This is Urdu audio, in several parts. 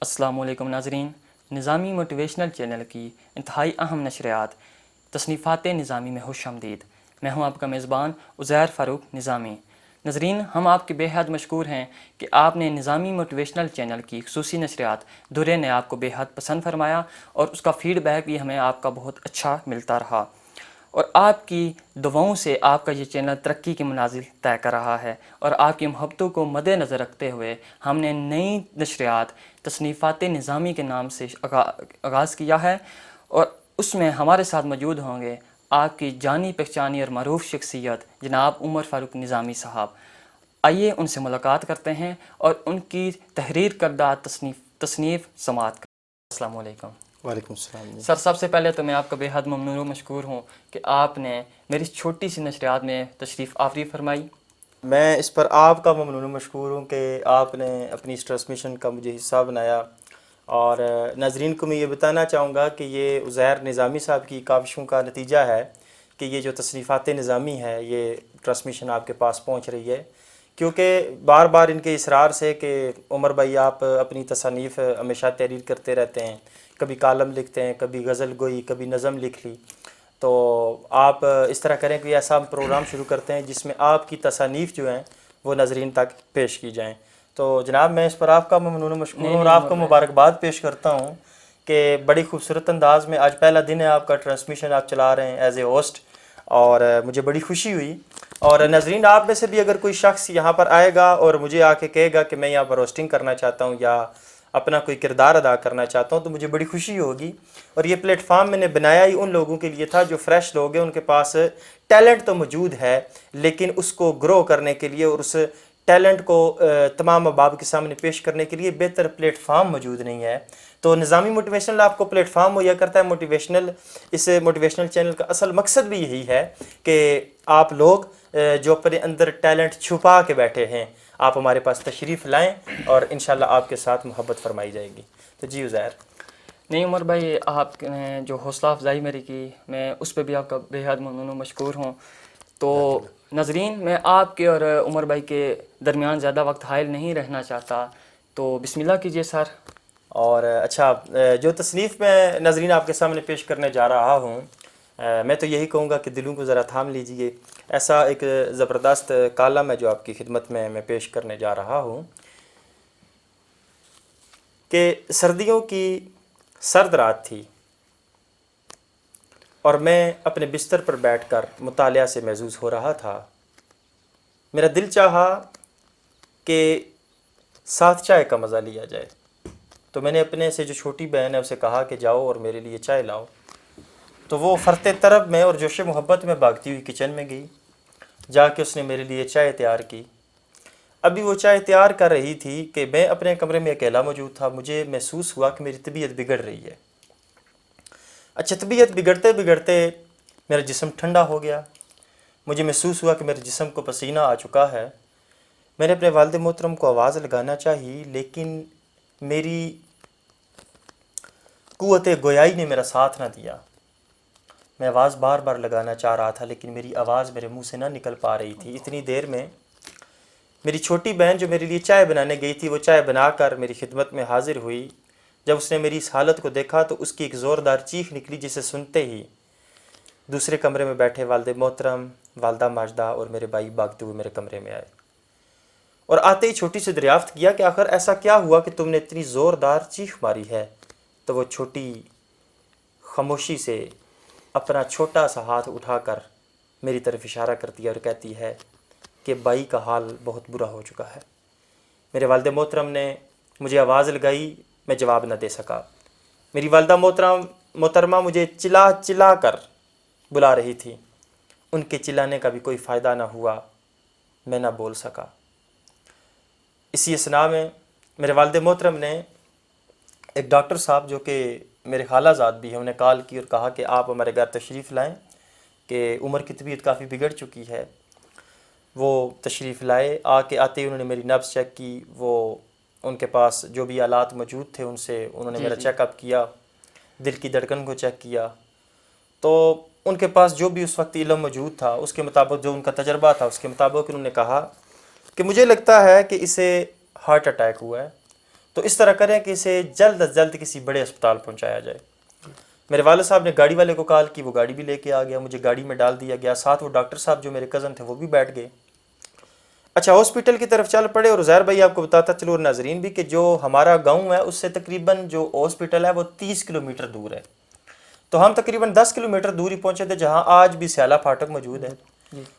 السلام علیکم ناظرین، نظامی موٹیویشنل چینل کی انتہائی اہم نشریات تصنیفات نظامی میں خوش آمدید۔ میں ہوں آپ کا میزبان عزیر فاروق نظامی۔ ناظرین، ہم آپ کے بے حد مشکور ہیں کہ آپ نے نظامی موٹیویشنل چینل کی خصوصی نشریات درِ نیاب کو بے حد پسند فرمایا اور اس کا فیڈ بیک بھی ہمیں آپ کا بہت اچھا ملتا رہا، اور آپ کی دعاؤں سے آپ کا یہ چینل ترقی کے منازل طے کر رہا ہے، اور آپ کی محبتوں کو مد نظر رکھتے ہوئے ہم نے نئی نشریات تصنیفات نظامی کے نام سے آغاز کیا ہے، اور اس میں ہمارے ساتھ موجود ہوں گے آپ کی جانی پہچانی اور معروف شخصیت جناب عمر فاروق نظامی صاحب۔ آئیے ان سے ملاقات کرتے ہیں اور ان کی تحریر کردہ تصنیف سماعت کرتے ہیں۔ السلام علیکم۔ وعلیکم السلام جی۔ سر، سب سے پہلے تو میں آپ کا بے حد ممنون و مشکور ہوں کہ آپ نے میری چھوٹی سی نشریات میں تشریف آوری فرمائی۔ میں اس پر آپ کا ممنون و مشکور ہوں کہ آپ نے اپنی اس ٹرانسمیشن کا مجھے حصہ بنایا، اور ناظرین کو میں یہ بتانا چاہوں گا کہ یہ عزیر نظامی صاحب کی کاوشوں کا نتیجہ ہے کہ یہ جو تصنیفات نظامی ہے یہ ٹرانسمیشن آپ کے پاس پہنچ رہی ہے، کیونکہ بار بار ان کے اصرار سے کہ عمر بھائی آپ اپنی تصانیف ہمیشہ تحریر کرتے رہتے ہیں، کبھی کالم لکھتے ہیں، کبھی غزل گوئی، کبھی نظم لکھ لی، تو آپ اس طرح کریں کہ ایسا پروگرام شروع کرتے ہیں جس میں آپ کی تصانیف جو ہیں وہ ناظرین تک پیش کی جائیں۔ تو جناب میں اس پر آپ کا ممنون و مشکور ہوں، اور آپ کو مبارکباد پیش کرتا ہوں کہ بڑی خوبصورت انداز میں آج پہلا دن ہے آپ کا ٹرانسمیشن آپ چلا رہے ہیں ایز اے ہوسٹ، اور مجھے بڑی خوشی ہوئی۔ اور ناظرین آپ میں سے بھی اگر کوئی شخص یہاں پر آئے گا اور مجھے آ کے کہے گا کہ میں یہاں پر ہوسٹنگ کرنا چاہتا ہوں یا اپنا کوئی کردار ادا کرنا چاہتا ہوں، تو مجھے بڑی خوشی ہوگی۔ اور یہ پلیٹ فارم میں نے بنایا ہی ان لوگوں کے لیے تھا جو فریش لوگ ہیں، ان کے پاس ٹیلنٹ تو موجود ہے لیکن اس کو گرو کرنے کے لیے اور اس ٹیلنٹ کو تمام احباب کے سامنے پیش کرنے کے لیے بہتر پلیٹ فارم موجود نہیں ہے۔ تو نظامی موٹیویشنل آپ کو پلیٹ فارم مہیا کرتا ہے۔ اس موٹیویشنل چینل کا اصل مقصد بھی یہی ہے کہ آپ لوگ جو اپنے اندر ٹیلنٹ چھپا کے بیٹھے ہیں آپ ہمارے پاس تشریف لائیں، اور انشاءاللہ آپ کے ساتھ محبت فرمائی جائے گی۔ تو جی عزیر۔ نہیں عمر بھائی، آپ نے جو حوصلہ افزائی میری کی میں اس پہ بھی آپ کا بے حد ممنون و مشکور ہوں۔ تو ناظرین، میں آپ کے اور عمر بھائی کے درمیان زیادہ وقت حائل نہیں رہنا چاہتا، تو بسم اللہ کیجئے سر۔ اور اچھا، جو تصنیف میں ناظرین آپ کے سامنے پیش کرنے جا رہا ہوں، میں تو یہی کہوں گا کہ دلوں کو ذرا تھام لیجئے۔ ایسا ایک زبردست کالم ہے جو آپ کی خدمت میں پیش کرنے جا رہا ہوں کہ سردیوں کی سرد رات تھی اور میں اپنے بستر پر بیٹھ کر مطالعہ سے محظوظ ہو رہا تھا۔ میرا دل چاہا کہ ساتھ چائے کا مزہ لیا جائے، تو میں نے اپنے سے جو چھوٹی بہن ہے اسے کہا کہ جاؤ اور میرے لیے چائے لاؤ۔ تو وہ فرتے طرب میں اور جوش محبت میں بھاگتی ہوئی کچن میں گئی، جا کے اس نے میرے لیے چائے تیار کی۔ ابھی وہ چائے تیار کر رہی تھی کہ میں اپنے کمرے میں اکیلا موجود تھا۔ مجھے محسوس ہوا کہ میری طبیعت بگڑ رہی ہے۔ اچھا، طبیعت بگڑتے بگڑتے میرا جسم ٹھنڈا ہو گیا۔ مجھے محسوس ہوا کہ میرے جسم کو پسینہ آ چکا ہے۔ میں نے اپنے والد محترم کو آواز لگانا چاہی، لیکن میری قوت گویائی نے میرا ساتھ نہ دیا۔ میں آواز بار بار لگانا چاہ رہا تھا لیکن میری آواز میرے منہ سے نہ نکل پا رہی تھی۔ اتنی دیر میں میری چھوٹی بہن جو میرے لیے چائے بنانے گئی تھی وہ چائے بنا کر میری خدمت میں حاضر ہوئی۔ جب اس نے میری اس حالت کو دیکھا تو اس کی ایک زوردار چیخ نکلی، جسے سنتے ہی دوسرے کمرے میں بیٹھے والد محترم، والدہ ماجدہ اور میرے بھائی بھاگتے ہوئے میرے کمرے میں آئے، اور آتے ہی چھوٹی سے دریافت کیا کہ آخر ایسا کیا ہوا کہ تم نے اتنی زوردار چیخ ماری ہے؟ تو وہ چھوٹی خاموشی سے اپنا چھوٹا سا ہاتھ اٹھا کر میری طرف اشارہ کرتی ہے اور کہتی ہے کہ بھائی کا حال بہت برا ہو چکا ہے۔ میرے والد محترم نے مجھے آواز لگائی، میں جواب نہ دے سکا۔ میری والدہ محترمہ مجھے چلا چلا کر بلا رہی تھی۔ ان کے چلانے کا بھی کوئی فائدہ نہ ہوا، میں نہ بول سکا۔ اسی اثناء میں میرے والد محترم نے ایک ڈاکٹر صاحب جو کہ میرے خالہ زاد بھی ہیں انہیں کال کی اور کہا کہ آپ ہمارے گھر تشریف لائیں کہ عمر کی طبیعت کافی بگڑ چکی ہے۔ وہ تشریف لائے، آتے ہی انہوں نے میری نبض چیک کی۔ وہ ان کے پاس جو بھی آلات موجود تھے ان سے انہوں نے میرا چیک اپ کیا، دل کی دھڑکن کو چیک کیا۔ تو ان کے پاس جو بھی اس وقت علم موجود تھا اس کے مطابق، جو ان کا تجربہ تھا اس کے مطابق انہوں نے کہا کہ مجھے لگتا ہے کہ اسے ہارٹ اٹیک ہوا ہے۔ تو اس طرح کریں کہ اسے جلد از جلد کسی بڑے اسپتال پہنچایا جائے۔ میرے والد صاحب نے گاڑی والے کو کال کی، وہ گاڑی بھی لے کے آ گیا، مجھے گاڑی میں ڈال دیا گیا، ساتھ وہ ڈاکٹر صاحب جو میرے کزن تھے وہ بھی بیٹھ گئے۔ اچھا، ہاسپٹل کی طرف چل پڑے، اور زہر بھائی آپ کو بتاتا چلو اور ناظرین بھی کہ جو ہمارا گاؤں ہے اس سے تقریباً جو ہاسپٹل ہے وہ 30 کلومیٹر دور ہے، تو ہم تقریباً 10 کلومیٹر دور ہی پہنچے تھے جہاں آج بھی سیالہ پھاٹک موجود ہے،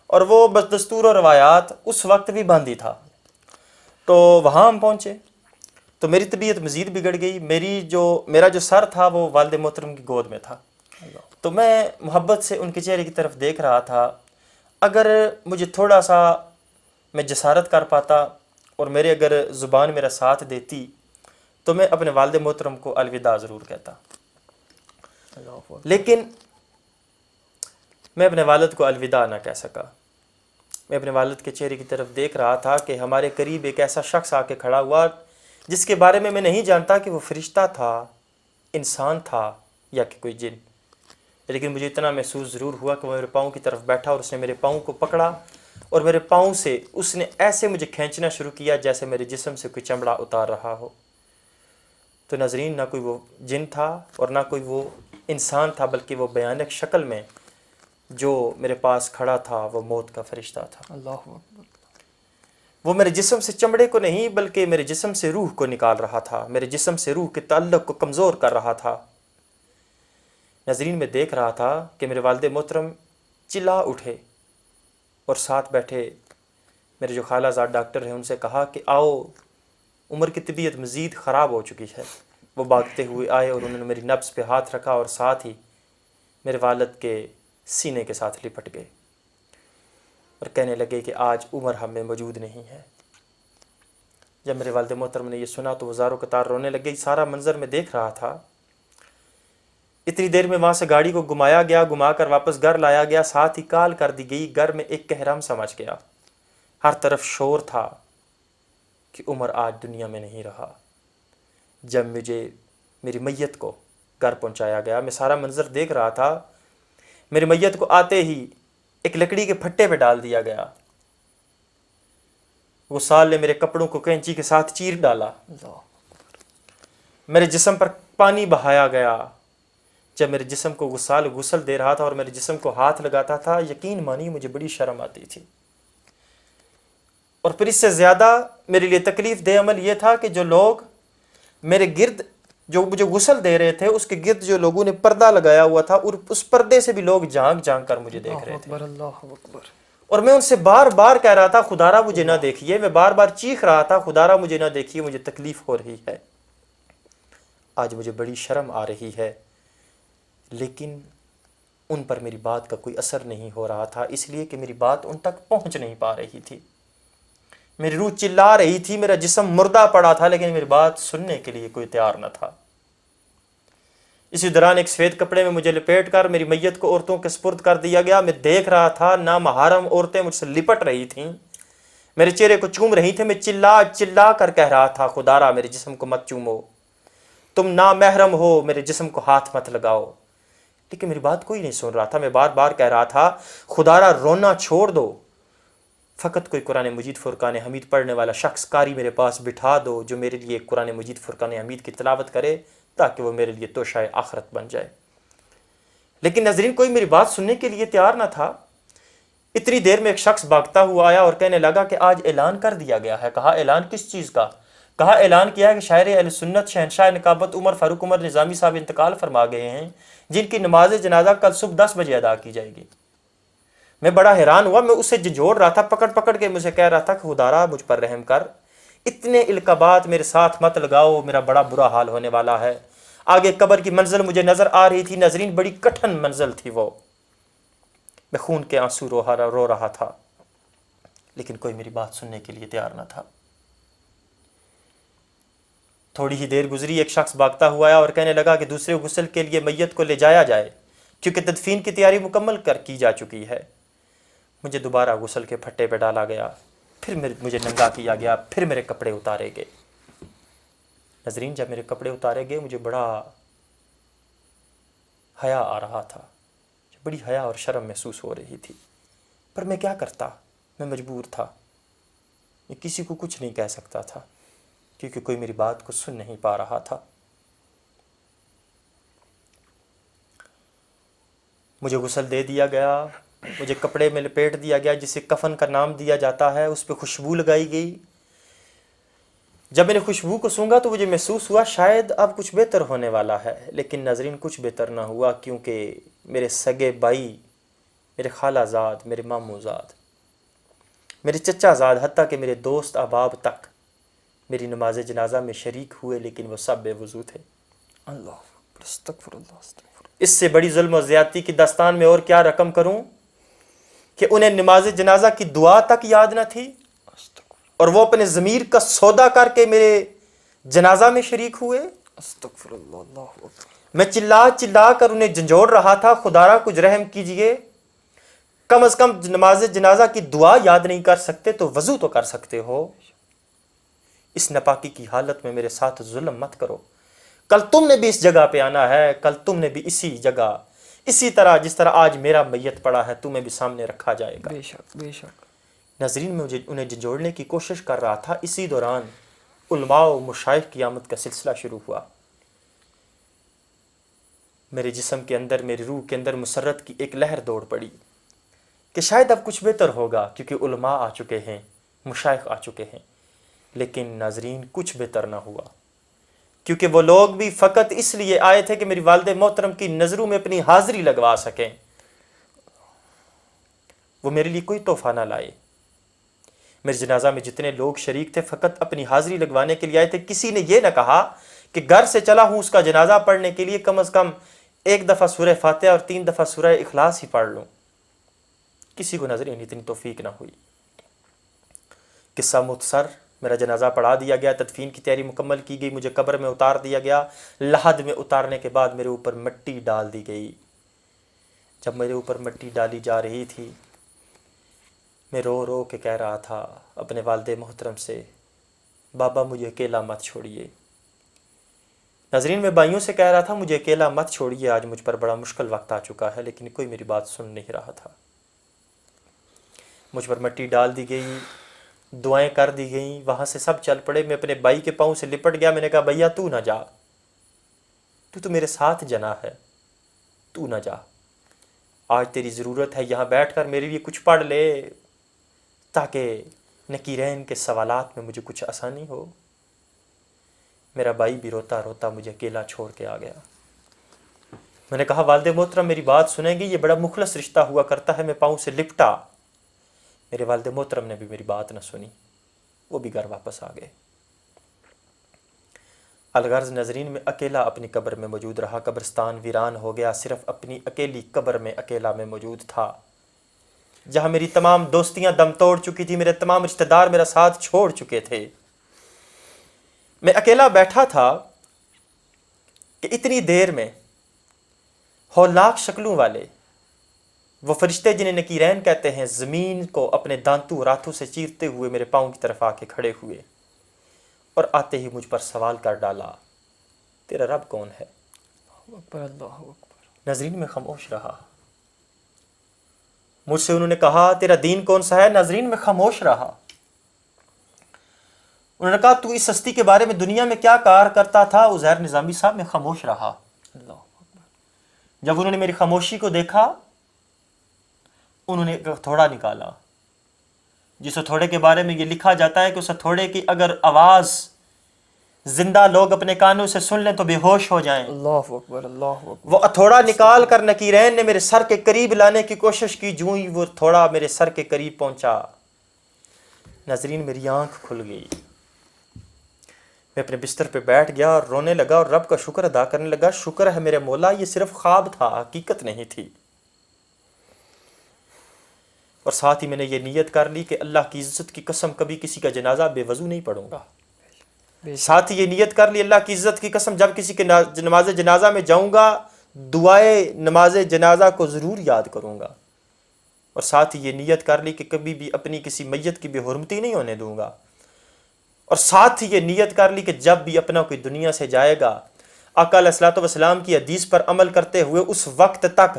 اور وہ بس دستور و روایات اس وقت بھی بند ہی تھا۔ تو وہاں ہم پہنچے تو میری طبیعت مزید بگڑ گئی، میرا جو سر تھا وہ والد محترم کی گود میں تھا، تو میں محبت سے ان کے چہرے کی طرف دیکھ رہا تھا۔ اگر مجھے تھوڑا سا میں جسارت کر پاتا اور اگر زبان میرا ساتھ دیتی تو میں اپنے والد محترم کو الوداع ضرور کہتا، لیکن میں اپنے والد کو الوداع نہ کہہ سکا۔ میں اپنے والد کے چہرے کی طرف دیکھ رہا تھا کہ ہمارے قریب ایک ایسا شخص آ کے کھڑا ہوا جس کے بارے میں نہیں جانتا کہ وہ فرشتہ تھا، انسان تھا یا کہ کوئی جن، لیکن مجھے اتنا محسوس ضرور ہوا کہ وہ میرے پاؤں کی طرف بیٹھا اور اس نے میرے پاؤں کو پکڑا اور میرے پاؤں سے اس نے ایسے مجھے کھینچنا شروع کیا جیسے میرے جسم سے کوئی چمڑا اتار رہا ہو۔ تو ناظرین، نہ کوئی وہ جن تھا اور نہ کوئی وہ انسان تھا، بلکہ وہ بھیانک شکل میں جو میرے پاس کھڑا تھا وہ موت کا فرشتہ تھا۔ اللہ اکبر۔ وہ میرے جسم سے چمڑے کو نہیں بلکہ میرے جسم سے روح کو نکال رہا تھا، میرے جسم سے روح کے تعلق کو کمزور کر رہا تھا۔ ناظرین، میں دیکھ رہا تھا کہ میرے والد محترم چلا اٹھے اور ساتھ بیٹھے میرے جو خالہ زاد ڈاکٹر ہیں ان سے کہا کہ آؤ، عمر کی طبیعت مزید خراب ہو چکی ہے۔ وہ بھاگتے ہوئے آئے اور انہوں نے میری نبض پہ ہاتھ رکھا اور ساتھ ہی میرے والد کے سینے کے ساتھ لپٹ گئے اور کہنے لگے کہ آج عمر ہم میں موجود نہیں ہے۔ جب میرے والد محترم نے یہ سنا تو وہ زاروں قطار رونے لگے۔ سارا منظر میں دیکھ رہا تھا۔ اتنی دیر میں وہاں سے گاڑی کو گھمایا گیا، گھما کر واپس گھر لایا گیا، ساتھ ہی کال کر دی گئی۔ گھر میں ایک کہرام سمجھ گیا، ہر طرف شور تھا کہ عمر آج دنیا میں نہیں رہا۔ جب میری میت کو گھر پہنچایا گیا، میں سارا منظر دیکھ رہا تھا۔ میری میت کو آتے ہی ایک لکڑی کے پھٹے پہ ڈال دیا گیا۔ غسال نے میرے کپڑوں کو کینچی کے ساتھ چیر ڈالا، میرے جسم پر پانی بہایا گیا۔ جب میرے جسم کو غسل دے رہا تھا اور میرے جسم کو ہاتھ لگاتا تھا، یقین مانی مجھے بڑی شرم آتی تھی، اور پھر اس سے زیادہ میرے لیے تکلیف دہ عمل یہ تھا کہ جو لوگ میرے گرد جو مجھے غسل دے رہے تھے اس کے گرد جو لوگوں نے پردہ لگایا ہوا تھا، اور اس پردے سے بھی لوگ جھانک جھانک کر مجھے دیکھ رہے تھے، اللہ اکبر۔ اور میں ان سے بار بار کہہ رہا تھا خدارا مجھے نہ دیکھیے، میں بار بار چیخ رہا تھا خدارا مجھے نہ دیکھیے، مجھے تکلیف ہو رہی ہے۔ آج مجھے بڑی شرم آ رہی ہے، لیکن ان پر میری بات کا کوئی اثر نہیں ہو رہا تھا، اس لیے کہ میری بات ان تک پہنچ نہیں پا رہی تھی۔ میری روح چلا رہی تھی، میرا جسم مردہ پڑا تھا، لیکن میری بات سننے کے لیے کوئی تیار نہ تھا۔ اسی دوران ایک سفید کپڑے میں مجھے لپیٹ کر میری میت کو عورتوں کے سپرد کر دیا گیا۔ میں دیکھ رہا تھا نامحرم عورتیں مجھ سے لپٹ رہی تھیں، میرے چہرے کو چوم رہی تھیں۔ میں چلا چلا کر کہہ رہا تھا خدارا میرے جسم کو مت چومو، تم نامحرم ہو، میرے جسم کو ہاتھ مت لگاؤ، لیکن میری بات کوئی نہیں سن رہا تھا۔ میں بار بار کہہ رہا تھا خدارا رونا چھوڑ دو، فقط کوئی قرآن مجید فرقان حمید پڑھنے والا شخص قاری میرے پاس بٹھا دو جو میرے لیے قرآن مجید فرقان حمید کی تلاوت کرے تاکہ وہ میرے لیے توشہ آخرت بن جائے۔ لیکن ناظرین، کوئی میری بات سننے کے لیے تیار نہ تھا۔ اتنی دیر میں ایک شخص بھاگتا ہوا آیا اور کہنے لگا کہ آج اعلان کر دیا گیا ہے۔ کہا اعلان کس چیز کا؟ کہا اعلان کیا ہے کہ شاعر اہل سنت شہنشاہ نقابت عمر فاروق عمر نظامی صاحب انتقال فرما گئے ہیں، جن کی نماز جنازہ کل صبح 10 بجے ادا کی جائے گی۔ میں بڑا حیران ہوا، میں اسے جھنجھوڑ رہا تھا، پکڑ پکڑ کے مجھے کہہ رہا تھا کہ خدارا مجھ پر رحم کر، اتنے القابات میرے ساتھ مت لگاؤ، میرا بڑا برا حال ہونے والا ہے۔ آگے قبر کی منزل مجھے نظر آ رہی تھی ناظرین، بڑی کٹھن منزل تھی وہ۔ میں خون کے آنسو رو رہا تھا، لیکن کوئی میری بات سننے کے لیے تیار نہ تھا۔ تھوڑی ہی دیر گزری، ایک شخص بھاگتا ہوا آیا اور کہنے لگا کہ دوسرے غسل کے لیے میت کو لے جایا جائے کیونکہ تدفین کی تیاری مکمل کی جا چکی ہے۔ مجھے دوبارہ غسل کے پھٹے پہ ڈالا گیا، پھر مجھے ننگا کیا گیا، پھر میرے کپڑے اتارے گئے۔ ناظرین، جب میرے کپڑے اتارے گئے مجھے بڑا حیا آ رہا تھا، بڑی حیا اور شرم محسوس ہو رہی تھی، پر میں کیا کرتا، میں مجبور تھا، میں کسی کو کچھ نہیں کہہ سکتا تھا۔ کیونکہ کوئی میری بات کو سن نہیں پا رہا تھا۔ مجھے غسل دے دیا گیا، مجھے کپڑے میں لپیٹ دیا گیا جسے کفن کا نام دیا جاتا ہے، اس پہ خوشبو لگائی گئی۔ جب میں نے خوشبو کو سونگھا تو مجھے محسوس ہوا شاید اب کچھ بہتر ہونے والا ہے، لیکن ناظرین کچھ بہتر نہ ہوا، کیونکہ میرے سگے بھائی، میرے خالہ زاد، میرے ماموں زاد، میرے چچا زاد، حتیٰ کہ میرے دوست احباب تک میری نماز جنازہ میں شریک ہوئے، لیکن وہ سب بے وضو تھے۔ اللہ اکبر، استغفر اللہ استغفر اس سے بڑی ظلم و زیادتی کی داستان میں اور کیا رقم کروں کہ انہیں نماز جنازہ کی دعا تک یاد نہ تھی، اور وہ اپنے ضمیر کا سودا کر کے میرے جنازہ میں شریک ہوئے۔ استغفر اللہ، اللہ اکبر۔ میں چلا چلا کر انہیں جھنجھوڑ رہا تھا، خدارا کچھ رحم کیجئے، کم از کم نماز جنازہ کی دعا یاد نہیں کر سکتے تو وضو تو کر سکتے ہو۔ اس ناپاکی کی حالت میں میرے ساتھ ظلم مت کرو، کل تم نے بھی اس جگہ پہ آنا ہے، کل تم نے بھی اسی جگہ، اسی طرح جس طرح آج میرا میت پڑا ہے تمہیں بھی سامنے رکھا جائے گا۔ بے شک بے شک۔ ناظرین میں انہیں جھنجھوڑنے کی کوشش کر رہا تھا، اسی دوران علماء و مشائخ کی آمد کا سلسلہ شروع ہوا۔ میرے جسم کے اندر، میری روح کے اندر مسرت کی ایک لہر دوڑ پڑی کہ شاید اب کچھ بہتر ہوگا، کیونکہ علماء آ چکے ہیں، مشائخ آ چکے ہیں۔ لیکن ناظرین کچھ بہتر نہ ہوا، کیونکہ وہ لوگ بھی فقط اس لیے آئے تھے کہ میری والد محترم کی نظروں میں اپنی حاضری لگوا سکیں۔ وہ میرے لیے کوئی تحفہ نہ لائے۔ میرے جنازہ میں جتنے لوگ شریک تھے فقط اپنی حاضری لگوانے کے لیے آئے تھے۔ کسی نے یہ نہ کہا کہ گھر سے چلا ہوں اس کا جنازہ پڑھنے کے لیے، کم از کم 1 دفعہ سورہ فاتحہ اور 3 دفعہ سورہ اخلاص ہی پڑھ لوں۔ کسی کو ناظرین اتنی توفیق نہ ہوئی۔ قصہ مختصر، میرا جنازہ پڑھا دیا گیا، تدفین کی تیاری مکمل کی گئی، مجھے قبر میں اتار دیا گیا۔ لحد میں اتارنے کے بعد میرے اوپر مٹی ڈال دی گئی۔ جب میرے اوپر مٹی ڈالی جا رہی تھی، میں رو رو کے کہہ رہا تھا اپنے والد محترم سے، بابا مجھے اکیلا مت چھوڑیے۔ ناظرین میں بھائیوں سے کہہ رہا تھا مجھے اکیلا مت چھوڑیے، آج مجھ پر بڑا مشکل وقت آ چکا ہے، لیکن کوئی میری بات سن نہیں رہا تھا۔ مجھ پر مٹی ڈال دی گئی، دعائیں کر دی گئیں، وہاں سے سب چل پڑے۔ میں اپنے بھائی کے پاؤں سے لپٹ گیا، میں نے کہا بھیا تو نہ جا، تو میرے ساتھ جنا ہے، تو نہ جا، آج تیری ضرورت ہے، یہاں بیٹھ کر میرے لیے کچھ پڑھ لے تاکہ نکیرین کے سوالات میں مجھے کچھ آسانی ہو۔ میرا بھائی بھی روتا روتا مجھے اکیلا چھوڑ کے آ گیا۔ میں نے کہا والد محترم میری بات سنیں گے، یہ بڑا مخلص رشتہ ہوا کرتا ہے۔ میں پاؤں سے لپٹا، میرے والد محترم نے بھی میری بات نہ سنی، وہ بھی گھر واپس آ گئے۔ الغرض ناظرین میں اکیلا اپنی قبر میں موجود رہا، قبرستان ویران ہو گیا، صرف اپنی اکیلی قبر میں اکیلا میں موجود تھا، جہاں میری تمام دوستیاں دم توڑ چکی تھی، میرے تمام رشتہ دار میرا ساتھ چھوڑ چکے تھے۔ میں اکیلا بیٹھا تھا کہ اتنی دیر میں ہولناک شکلوں والے وہ فرشتے جنہیں نکیرین کہتے ہیں، زمین کو اپنے دانتوں راتوں سے چیرتے ہوئے میرے پاؤں کی طرف آ کے کھڑے ہوئے، اور آتے ہی مجھ پر سوال کر ڈالا، تیرا رب کون ہے؟ اللہ اکبر، اللہ اکبر۔ ناظرین میں خاموش رہا۔ مجھ سے انہوں نے کہا تیرا دین کون سا ہے؟ ناظرین میں خاموش رہا۔ انہوں نے کہا تو اس ہستی کے بارے میں دنیا میں کیا کار کرتا تھا؟ عزیر نظامی صاحب میں خاموش رہا۔ اللہ اکبر۔ جب انہوں نے میری خاموشی کو دیکھا، انہوں نے ایک ہتھوڑا نکالا، جس ہتھوڑے کے بارے میں یہ لکھا جاتا ہے کہ اس ہتھوڑے کی اگر آواز زندہ لوگ اپنے کانوں سے سن لیں تو بے ہوش ہو جائیں۔ اللہ اکبر، اللہ اکبر۔ وہ ہتھوڑا نکال کر نکیرین نے میرے سر کے قریب لانے کی کوشش کی، جوں ہی وہ ہتھوڑا میرے سر کے قریب پہنچا، ناظرین میری آنکھ کھل گئی۔ میں اپنے بستر پہ بیٹھ گیا اور رونے لگا اور رب کا شکر ادا کرنے لگا، شکر ہے میرے مولا یہ صرف خواب تھا، حقیقت نہیں تھی۔ اور ساتھ ہی میں نے یہ نیت کر لی کہ اللہ کی عزت کی قسم کبھی کسی کا جنازہ بے وضو نہیں پڑھوں گا۔ ساتھ ہی یہ نیت کر لی اللہ کی عزت کی قسم جب کسی کے نماز جنازہ میں جاؤں گا دعائے نماز جنازہ کو ضرور یاد کروں گا، اور ساتھ ہی یہ نیت کر لی کہ کبھی بھی اپنی کسی میت کی بے حرمتی نہیں ہونے دوں گا، اور ساتھ ہی یہ نیت کر لی کہ جب بھی اپنا کوئی دنیا سے جائے گا آقا علیہ الصلوۃ والسلام کی حدیث پر عمل کرتے ہوئے اس وقت تک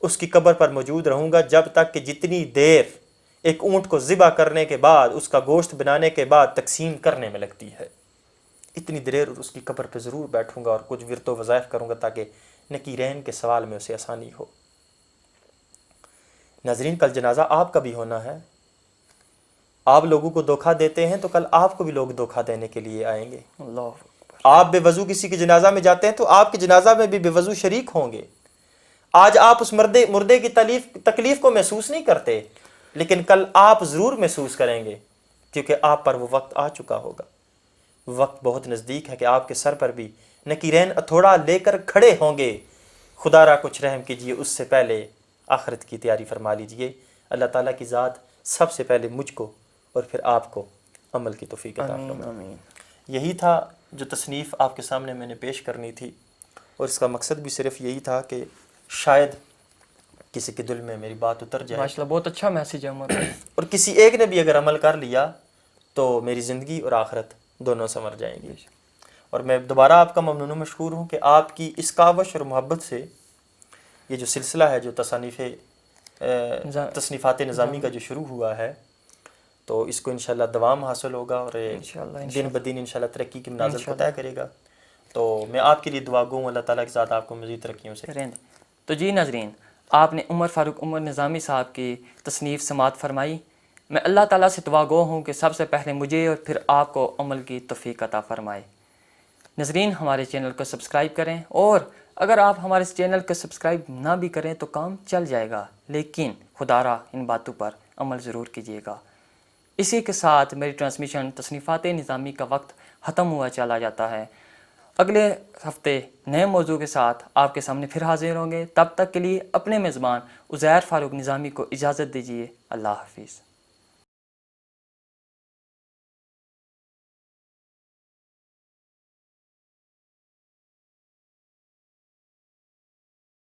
اس کی قبر پر موجود رہوں گا جب تک کہ جتنی دیر ایک اونٹ کو ذبح کرنے کے بعد اس کا گوشت بنانے کے بعد تقسیم کرنے میں لگتی ہے. اتنی دیر اس کی قبر پہ ضرور بیٹھوں گا اور کچھ ورد و وظائف کروں گا تاکہ نکیرین کے سوال میں اسے آسانی ہو. ناظرین، کل جنازہ آپ کا بھی ہونا ہے. آپ لوگوں کو دھوکہ دیتے ہیں تو کل آپ کو بھی لوگ دھوکہ دینے کے لیے آئیں گے. اللہ آپ بے وضو کسی کے جنازہ میں جاتے ہیں تو آپ کے جنازہ میں بھی بے وضو شریک ہوں گے. آج آپ اس مردے کی تکلیف کو محسوس نہیں کرتے، لیکن کل آپ ضرور محسوس کریں گے، کیونکہ آپ پر وہ وقت آ چکا ہوگا. وقت بہت نزدیک ہے کہ آپ کے سر پر بھی نکیرین ہتھوڑا لے کر کھڑے ہوں گے. خدا را کچھ رحم کیجئے، اس سے پہلے آخرت کی تیاری فرما لیجئے. اللہ تعالیٰ کی ذات سب سے پہلے مجھ کو اور پھر آپ کو عمل کی توفیق عطا فرمائے. آمین. یہی تھا جو تصنیف آپ کے سامنے میں نے پیش کرنی تھی، اور اس کا مقصد بھی صرف یہی تھا کہ شاید کسی کے دل میں میری بات اتر جائے، ماشاءاللہ بہت اچھا میسیج ہے عمر. اور کسی ایک نے بھی اگر عمل کر لیا تو میری زندگی اور آخرت دونوں سنور جائیں گی. اور میں دوبارہ آپ کا ممنون و مشکور ہوں کہ آپ کی اس کاوش اور محبت سے یہ جو سلسلہ ہے جو تصنیفات نظامی کا جو شروع ہوا ہے، تو اس کو انشاءاللہ دوام حاصل ہوگا اور دن بدن انشاءاللہ ترقی کی منازل کو طے کرے گا. تو میں آپ کے لیے دعا گوں، اللہ تعالیٰ کے ساتھ آپ کو مزید ترقیوں سے رہنے. تو جی ناظرین، آپ نے عمر فاروق عمر نظامی صاحب کی تصنیف سماعت فرمائی. میں اللہ تعالیٰ سے دعا گو ہوں کہ سب سے پہلے مجھے اور پھر آپ کو عمل کی توفیق عطا فرمائے. ناظرین، ہمارے چینل کو سبسکرائب کریں، اور اگر آپ ہمارے اس چینل کو سبسکرائب نہ بھی کریں تو کام چل جائے گا، لیکن خدا را ان باتوں پر عمل ضرور کیجیے گا. اسی کے ساتھ میری ٹرانسمیشن تصنیفات نظامی کا وقت ختم ہوا چلا جاتا ہے. اگلے ہفتے نئے موضوع کے ساتھ آپ کے سامنے پھر حاضر ہوں گے. تب تک کے لیے اپنے میزبان عزیر فاروق نظامی کو اجازت دیجیے. اللہ حافظ.